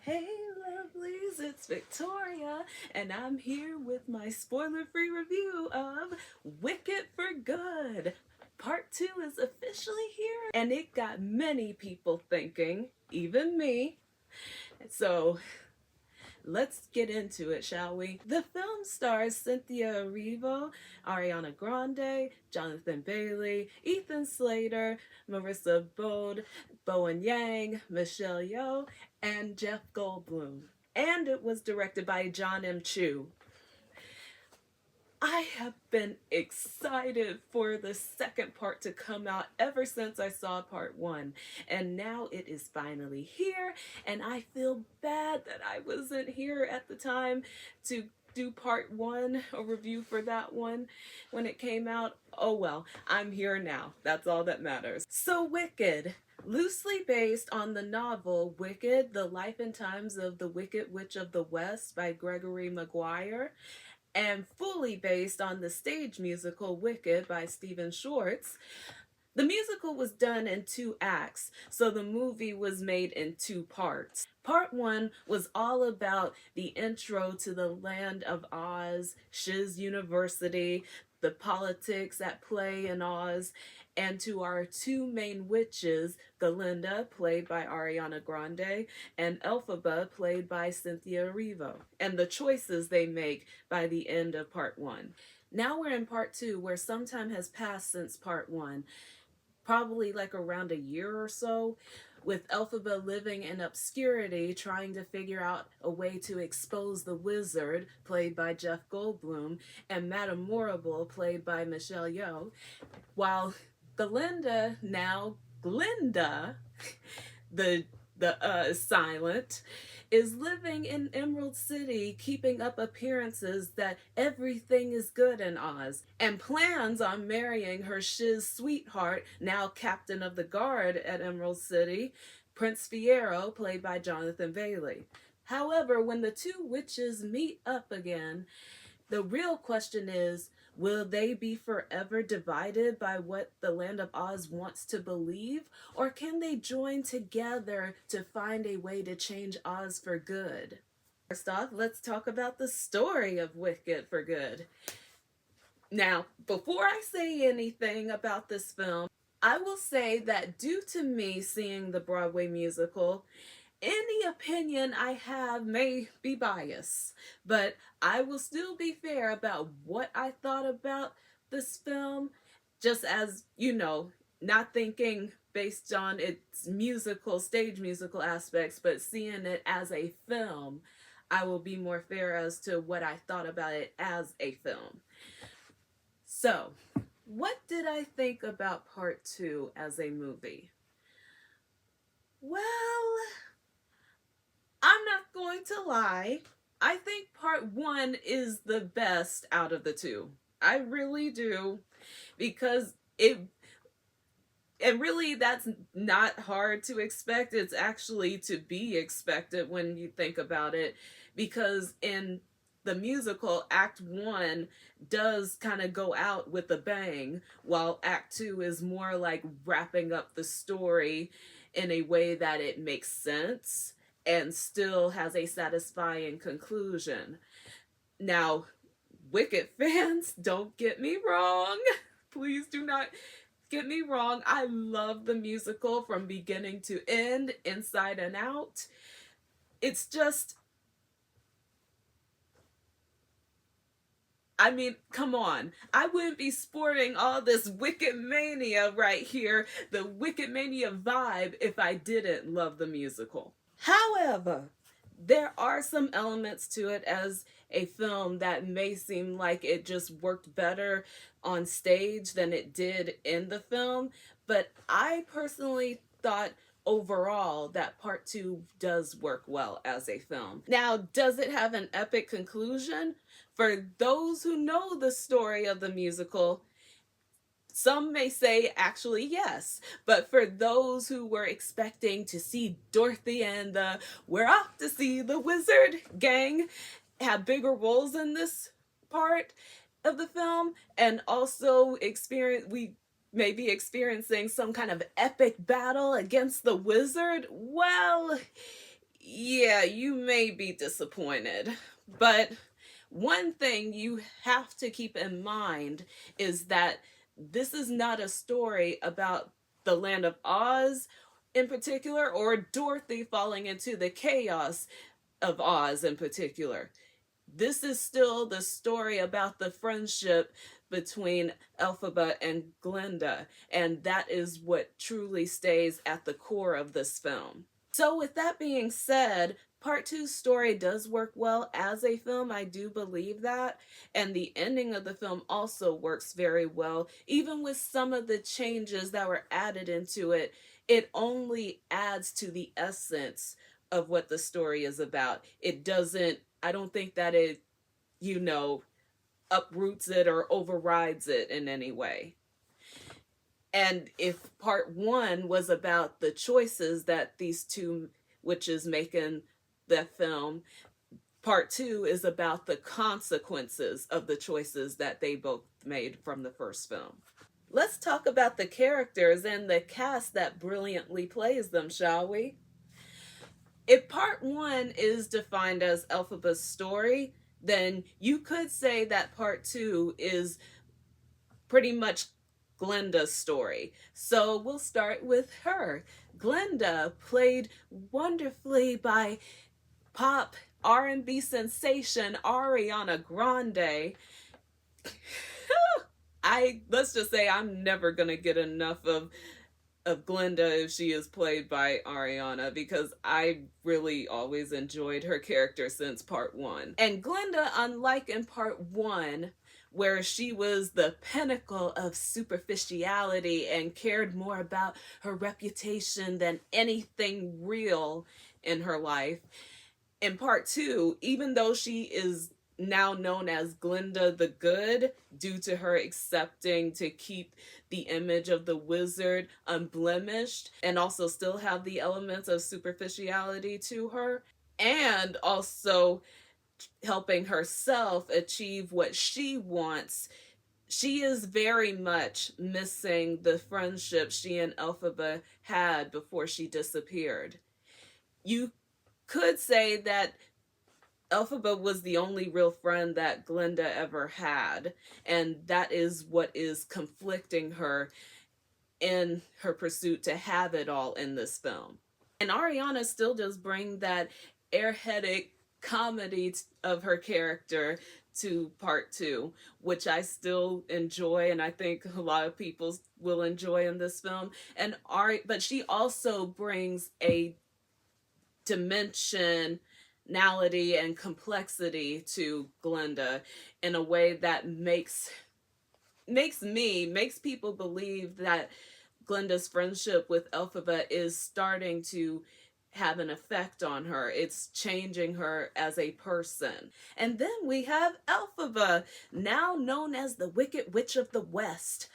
Hey lovelies, it's Victoria, and I'm here with my spoiler-free review of Wicked for Good. Part 2 is officially here, and it got many people thinking, even me. So let's get into it, shall we? The film stars Cynthia Erivo, Ariana Grande, Jonathan Bailey, Ethan Slater, Marissa Bode, Bowen Yang, Michelle Yeoh, and Jeff Goldblum. And it was directed by John M. Chu. I have been excited for the second part to come out ever since I saw part one. And now it is finally here, and I feel bad that I wasn't here at the time to do part one, a review for that one when it came out. Oh well, I'm here now. That's all that matters. So Wicked. Loosely based on the novel Wicked, The Life and Times of the Wicked Witch of the West by Gregory Maguire, and fully based on the stage musical Wicked by Stephen Schwartz. The musical was done in 2 acts, so the movie was made in 2 parts. Part 1 was all about the intro to the Land of Oz, Shiz University, the politics at play in Oz, and to our 2 main witches, Galinda, played by Ariana Grande, and Elphaba, played by Cynthia Erivo, and the choices they make by the end of part 1. Now we're in part 2, where some time has passed since part 1, probably like around a year or so, with Elphaba living in obscurity, trying to figure out a way to expose the wizard, played by Jeff Goldblum, and Madame Morrible, played by Michelle Yeoh, while Galinda, now Glinda, the silent, is living in Emerald City, keeping up appearances that everything is good in Oz, and plans on marrying her shiz sweetheart, now captain of the guard at Emerald City, Prince Fiero, played by Jonathan Bailey. However, when the 2 witches meet up again, the real question is, will they be forever divided by what the Land of Oz wants to believe? Or can they join together to find a way to change Oz for good? First off, let's talk about the story of Wicked for Good. Now, before I say anything about this film, I will say that due to me seeing the Broadway musical, any opinion I have may be biased, but I will still be fair about what I thought about this film, just as, not thinking based on its stage musical aspects, but seeing it as a film, I will be more fair as to what I thought about it as a film. So, what did I think about part 2 as a movie? Well, I'm not going to lie. I think part 1 is the best out of the 2. I really do. Because and really that's not hard to expect. It's actually to be expected when you think about it. Because in the musical, Act 1 does kind of go out with a bang, while Act 2 is more like wrapping up the story in a way that it makes sense and still has a satisfying conclusion. Now, Wicked fans, don't get me wrong. Please do not get me wrong. I love the musical from beginning to end, inside and out. It's just, I mean, come on. I wouldn't be sporting all this Wicked Mania right here, the Wicked Mania vibe, if I didn't love the musical. However, there are some elements to it as a film that may seem like it just worked better on stage than it did in the film, but I personally thought overall that part 2 does work well as a film. Now, does it have an epic conclusion? For those who know the story of the musical, some may say actually yes, but for those who were expecting to see Dorothy and the "we're off to see the wizard" gang have bigger roles in this part of the film, and also we may be experiencing some kind of epic battle against the wizard, well, yeah, you may be disappointed, but one thing you have to keep in mind is that this is not a story about the land of Oz in particular, or Dorothy falling into the chaos of Oz in particular. This is still the story about the friendship between Elphaba and Glinda, and that is what truly stays at the core of this film. So, with that being said, part two's story does work well as a film. I do believe that. And the ending of the film also works very well. Even with some of the changes that were added into it, it only adds to the essence of what the story is about. It doesn't, I don't think that it, you know, uproots it or overrides it in any way. And if part one was about the choices that these two witches make in the film, part two is about the consequences of the choices that they both made from the first film. Let's talk about the characters and the cast that brilliantly plays them, shall we? If part one is defined as Elphaba's story, then you could say that part two is pretty much Glinda's story. So we'll start with her. Glinda, played wonderfully by pop R&B sensation Ariana Grande. Let's just say I'm never gonna get enough of Glinda if she is played by Ariana, because I really always enjoyed her character since part one. And Glinda, unlike in part one, where she was the pinnacle of superficiality and cared more about her reputation than anything real in her life, in part two, even though she is now known as Glinda the Good due to her accepting to keep the image of the wizard unblemished and also still have the elements of superficiality to her, and also helping herself achieve what she wants, she is very much missing the friendship she and Elphaba had before she disappeared. You could say that Elphaba was the only real friend that Glinda ever had, and that is what is conflicting her in her pursuit to have it all in this film. And Ariana still does bring that airheaded comedy of her character to part two, which I still enjoy, and I think a lot of people will enjoy in this film. And but she also brings a dimensionality and complexity to Glinda in a way that makes people believe that Glinda's friendship with Elphaba is starting to have an effect on her. It's changing her as a person. And then we have Elphaba, now known as the Wicked Witch of the West,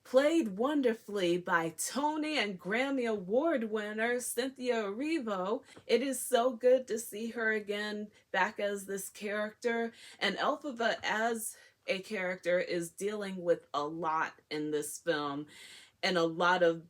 played wonderfully by Tony and Grammy Award winner Cynthia Erivo. It is so good to see her again back as this character. And Elphaba as a character is dealing with a lot in this film, and a lot of,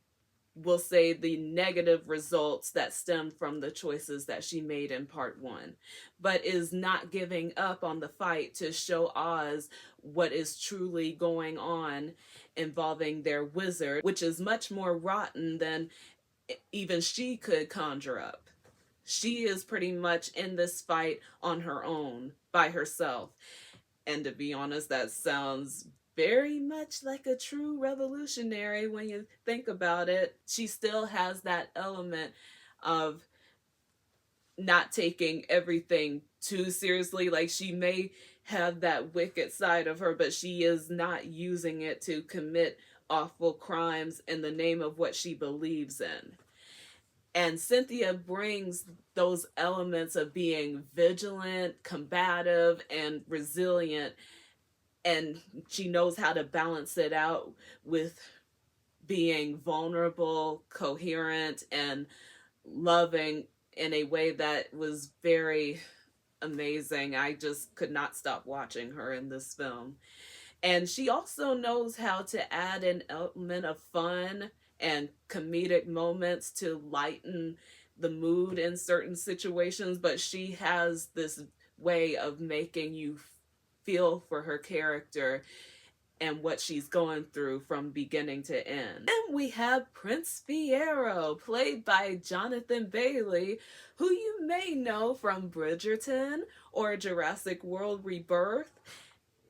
we'll say, the negative results that stem from the choices that she made in part one, but is not giving up on the fight to show Oz what is truly going on involving their wizard, which is much more rotten than even she could conjure up. She is pretty much in this fight on her own, by herself. And to be honest, that sounds very much like a true revolutionary when you think about it. She still has that element of not taking everything too seriously. Like, she may have that wicked side of her, but she is not using it to commit awful crimes in the name of what she believes in. And Cynthia brings those elements of being vigilant, combative, and resilient, and she knows how to balance it out with being vulnerable, coherent, and loving in a way that was very amazing. I just could not stop watching her in this film. And she also knows how to add an element of fun and comedic moments to lighten the mood in certain situations, but she has this way of making you feel for her character and what she's going through from beginning to end. Then we have Prince Fiero, played by Jonathan Bailey, who you may know from Bridgerton or Jurassic World Rebirth.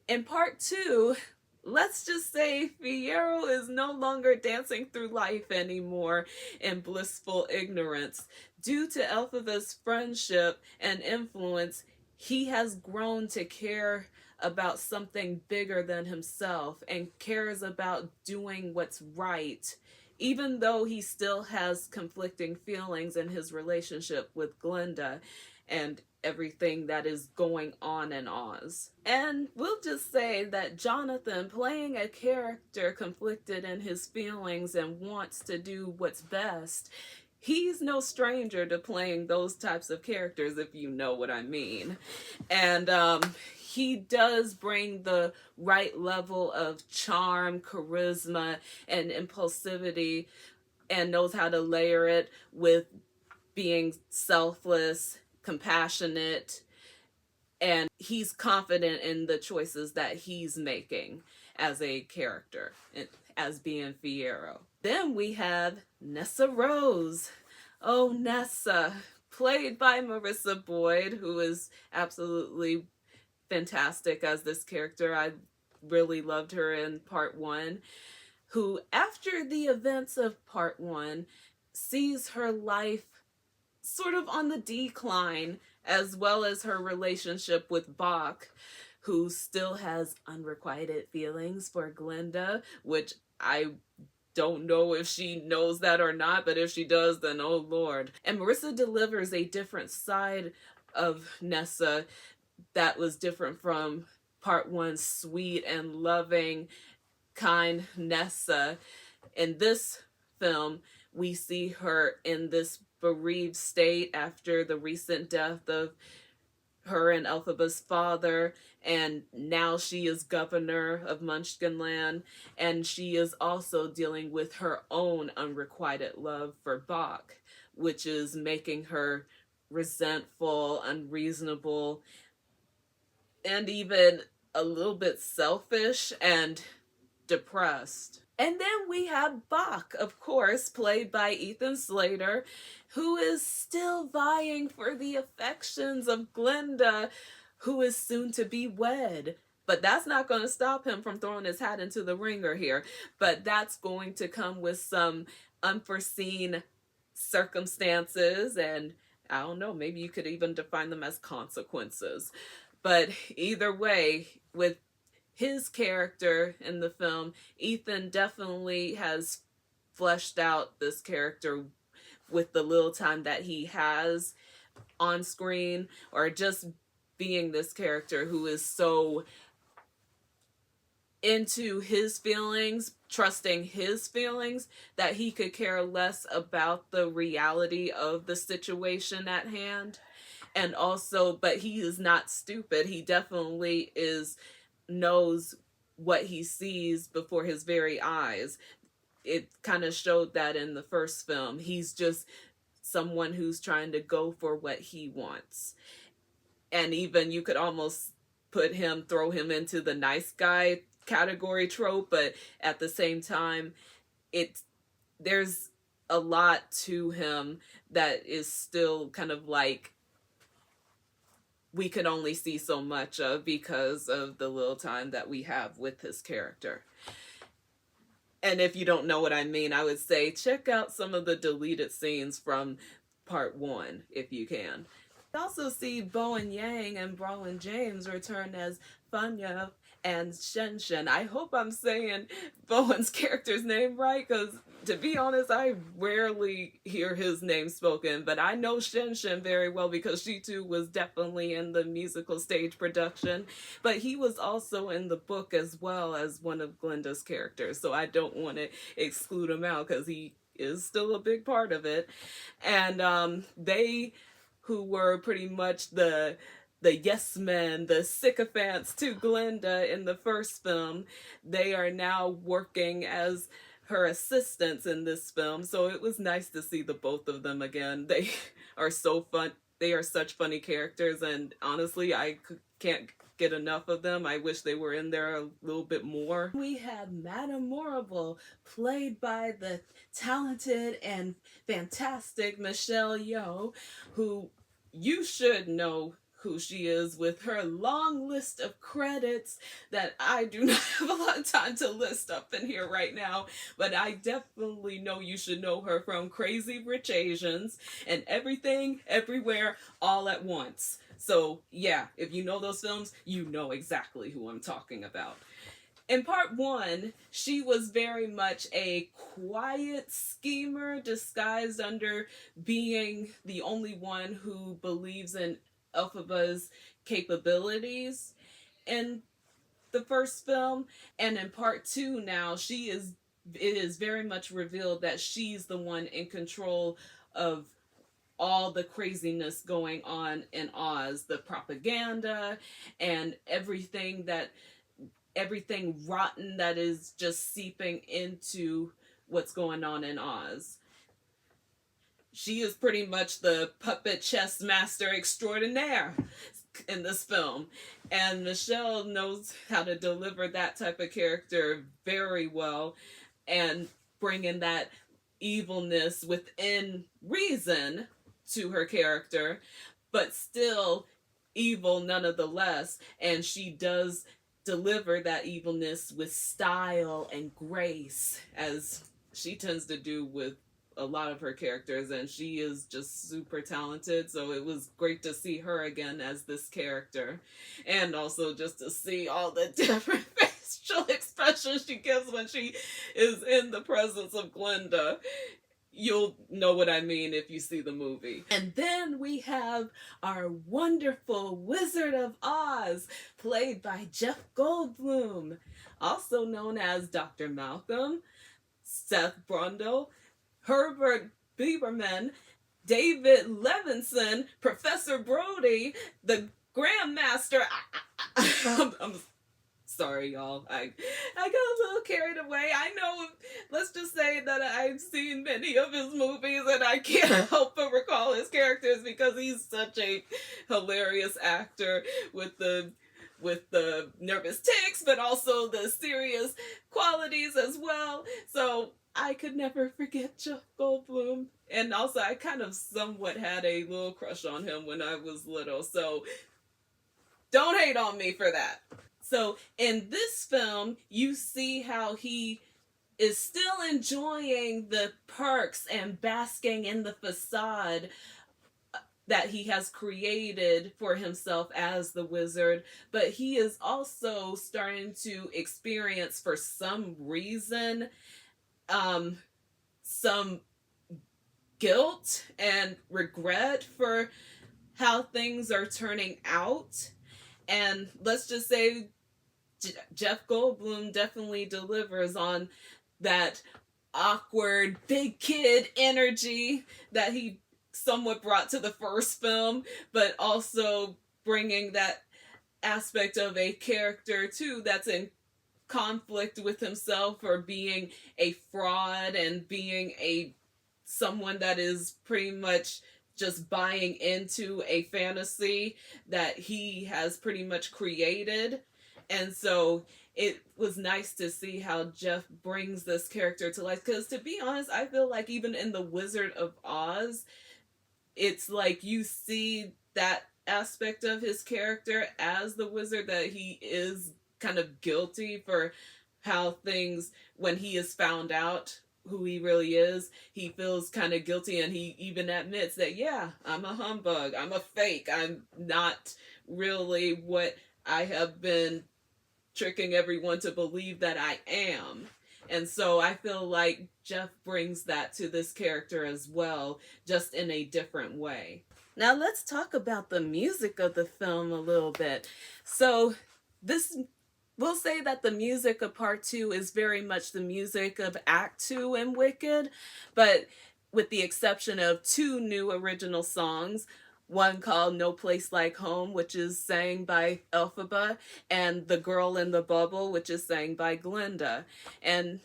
In part 2, let's just say Fiero is no longer dancing through life anymore in blissful ignorance. Due to Elphaba's friendship and influence, he has grown to care about something bigger than himself and cares about doing what's right, even though he still has conflicting feelings in his relationship with Glinda and everything that is going on in Oz. And we'll just say that Jonathan, playing a character conflicted in his feelings and wants to do what's best, he's no stranger to playing those types of characters, if you know what I mean. And he does bring the right level of charm, charisma, and impulsivity, and knows how to layer it with being selfless, compassionate, and he's confident in the choices that he's making as a character, as being Fiero. Then we have Nessa Rose. Oh, Nessa, played by Marissa Boyd, who is absolutely fantastic as this character. I really loved her in part 1, who, after the events of part 1, sees her life sort of on the decline, as well as her relationship with Bach, who still has unrequited feelings for Glinda, which I don't know if she knows that or not, but if she does, then oh Lord. And Marissa delivers a different side of Nessa that was different from part 1's sweet and loving, kind Nessa. In this film, we see her in this bereaved state after the recent death of her and Elphaba's father, and now she is governor of Munchkinland, and she is also dealing with her own unrequited love for Bach, which is making her resentful, unreasonable, and even a little bit selfish and depressed. And then we have Bach, of course, played by Ethan Slater, who is still vying for the affections of Glinda, who is soon to be wed. But that's not going to stop him from throwing his hat into the ringer here. But that's going to come with some unforeseen circumstances, and I don't know, maybe you could even define them as consequences. But either way, with his character in the film, Ethan definitely has fleshed out this character with the little time that he has on screen, or just being this character who is so into his feelings, trusting his feelings, that he could care less about the reality of the situation at hand. And also, but he is not stupid. He definitely knows what he sees before his very eyes. It kind of showed that in the first film. He's just someone who's trying to go for what he wants. And even you could almost throw him into the nice guy category trope, but at the same time, there's a lot to him that is still kind of like we can only see so much of because of the little time that we have with his character. And if you don't know what I mean, I would say check out some of the deleted scenes from part 1 if you can. We also see Bowen Yang and Bronwyn James return as Fanya and Shen Shen. I hope I'm saying Bowen's character's name right, because to be honest, I rarely hear his name spoken, but I know Shen Shen very well because she too was definitely in the musical stage production, but he was also in the book as well as one of Glinda's characters, so I don't want to exclude him out because he is still a big part of it. And they, who were pretty much the yes men, the sycophants to Glinda in the first film, they are now working as her assistants in this film. So it was nice to see the both of them again. They are so fun. They are such funny characters, and honestly, can't get enough of them. I wish they were in there a little bit more. We had Madame Morrible, played by the talented and fantastic Michelle Yeoh, who you should know who she is with her long list of credits that I do not have a lot of time to list up in here right now, but I definitely know you should know her from Crazy Rich Asians and Everything Everywhere All at Once. So yeah, if you know those films, you know exactly who I'm talking about. In part one, she was very much a quiet schemer disguised under being the only one who believes in Elphaba's capabilities in the first film. And in part two now, it is very much revealed that she's the one in control of all the craziness going on in Oz, the propaganda and everything rotten that is just seeping into what's going on in Oz. She is pretty much the puppet chess master extraordinaire in this film. And Michelle knows how to deliver that type of character very well and bring in that evilness within reason to her character, but still evil nonetheless. And she does deliver that evilness with style and grace, as she tends to do with a lot of her characters, and she is just super talented. So it was great to see her again as this character, and also just to see all the different facial expressions she gives when she is in the presence of Glinda. You'll know what I mean if you see the movie. And then we have our wonderful Wizard of Oz, played by Jeff Goldblum, also known as Dr. Malcolm, Seth Brundle, Herbert Biberman, David Levinson, Professor Brody, the Grandmaster. I'm sorry, y'all. I got a little carried away. I know, let's just say that I've seen many of his movies and I can't help but recall his characters because he's such a hilarious actor with the nervous tics, but also the serious qualities as well. So I could never forget Jeff Goldblum. And also, I kind of somewhat had a little crush on him when I was little. So don't hate on me for that. So in this film, you see how he is still enjoying the perks and basking in the facade that he has created for himself as the wizard, but he is also starting to experience, for some reason, some guilt and regret for how things are turning out. And let's just say Jeff Goldblum definitely delivers on that awkward big kid energy that he somewhat brought to the first film, but also bringing that aspect of a character too that's in conflict with himself for being a fraud and being someone that is pretty much just buying into a fantasy that he has pretty much created. And so it was nice to see how Jeff brings this character to life, because to be honest, I feel like even in The Wizard of Oz, it's like you see that aspect of his character as the wizard, that he is kind of guilty for how things, when he is found out who he really is, he feels kind of guilty, and he even admits that, yeah, I'm a humbug, I'm a fake, I'm not really what I have been tricking everyone to believe that I am. And so I feel like Jeff brings that to this character as well, just in a different way. Now let's talk about the music of the film a little bit. So we'll say that the music of part two is very much the music of Act Two in Wicked, but with the exception of two new original songs. One called No Place Like Home, which is sang by Elphaba, and The Girl in the Bubble, which is sang by Glinda. And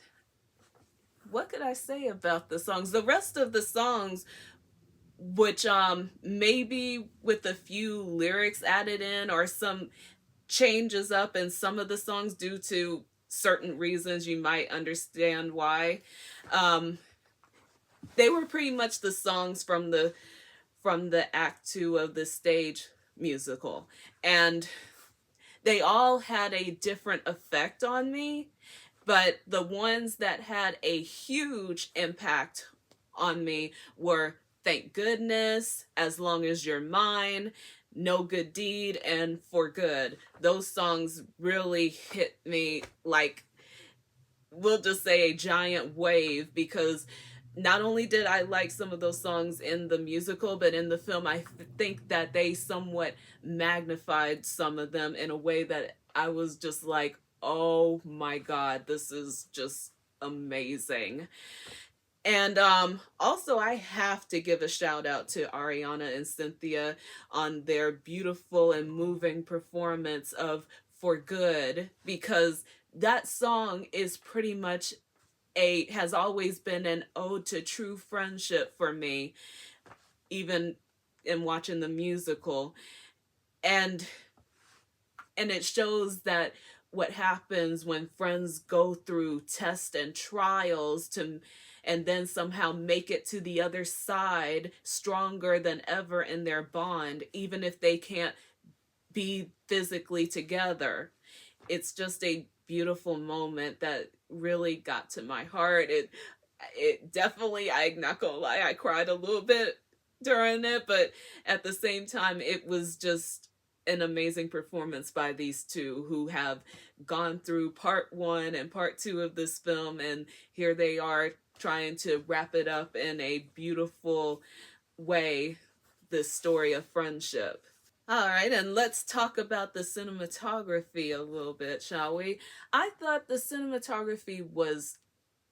what could I say about the songs? The rest of the songs, which maybe with a few lyrics added in or some changes up in some of the songs due to certain reasons, you might understand why. Um, they were pretty much the songs from the act two of the stage musical, and they all had a different effect on me, but the ones that had a huge impact on me were Thank Goodness, As Long as You're Mine, No Good Deed, and For Good. Those songs really hit me like, we'll just say, a giant wave, because not only did I like some of those songs in the musical, but in the film, I think that they somewhat magnified some of them in a way that I was just like, oh my God, this is just amazing. And also, I have to give a shout out to Ariana and Cynthia on their beautiful and moving performance of For Good, because that song is pretty much has always been an ode to true friendship for me, even in watching the musical. And it shows that what happens when friends go through tests and trials to and then somehow make it to the other side stronger than ever in their bond, even if they can't be physically together. It's just a beautiful moment that really got to my heart. It definitely, I'm not gonna lie, I cried a little bit during it, but at the same time, it was just an amazing performance by these two who have gone through part one and part two of this film, and here they are trying to wrap it up in a beautiful way, this story of friendship. All right, and let's talk about the cinematography a little bit, shall we? I thought the cinematography was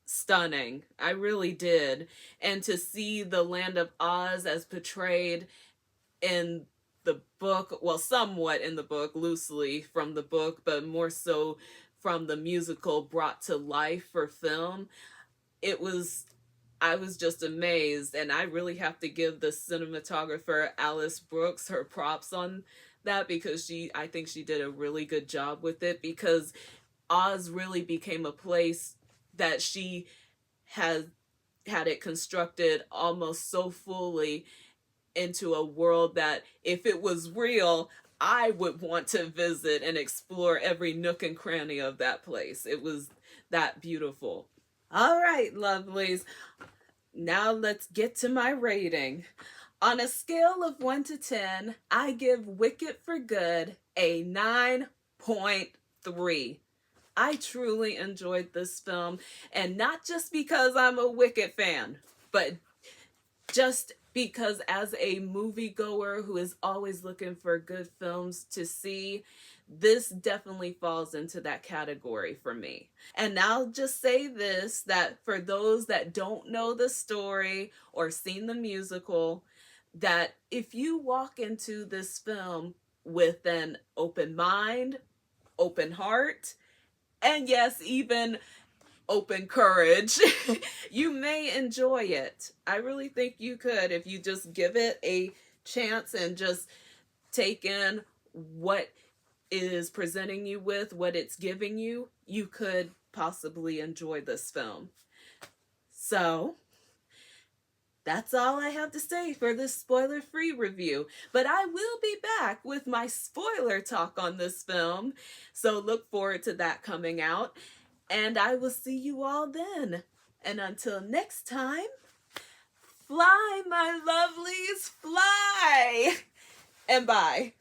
stunning. I really did. And to see the land of Oz as portrayed in the book, well, somewhat in the book, loosely from the book, but more so from the musical brought to life for film, I was just amazed, and I really have to give the cinematographer Alice Brooks her props on that, because I think she did a really good job with it, because Oz really became a place that she had it constructed almost so fully into a world that if it was real, I would want to visit and explore every nook and cranny of that place. It was that beautiful. All right, lovelies. Now let's get to my rating. On a scale of 1 to 10, I give Wicked for Good a 9.3. I truly enjoyed this film, and not just because I'm a Wicked fan, but just because as a moviegoer who is always looking for good films to see, this definitely falls into that category for me. And I'll just say this, that for those that don't know the story or seen the musical, that if you walk into this film with an open mind, open heart, and yes, even open courage, you may enjoy it. I really think you could, if you just give it a chance and just take in what it is presenting you with, what it's giving you, you could possibly enjoy this film. So that's all I have to say for this spoiler-free review. But I will be back with my spoiler talk on this film, so look forward to that coming out. And I will see you all then. And until next time, fly, my lovelies, fly! And bye.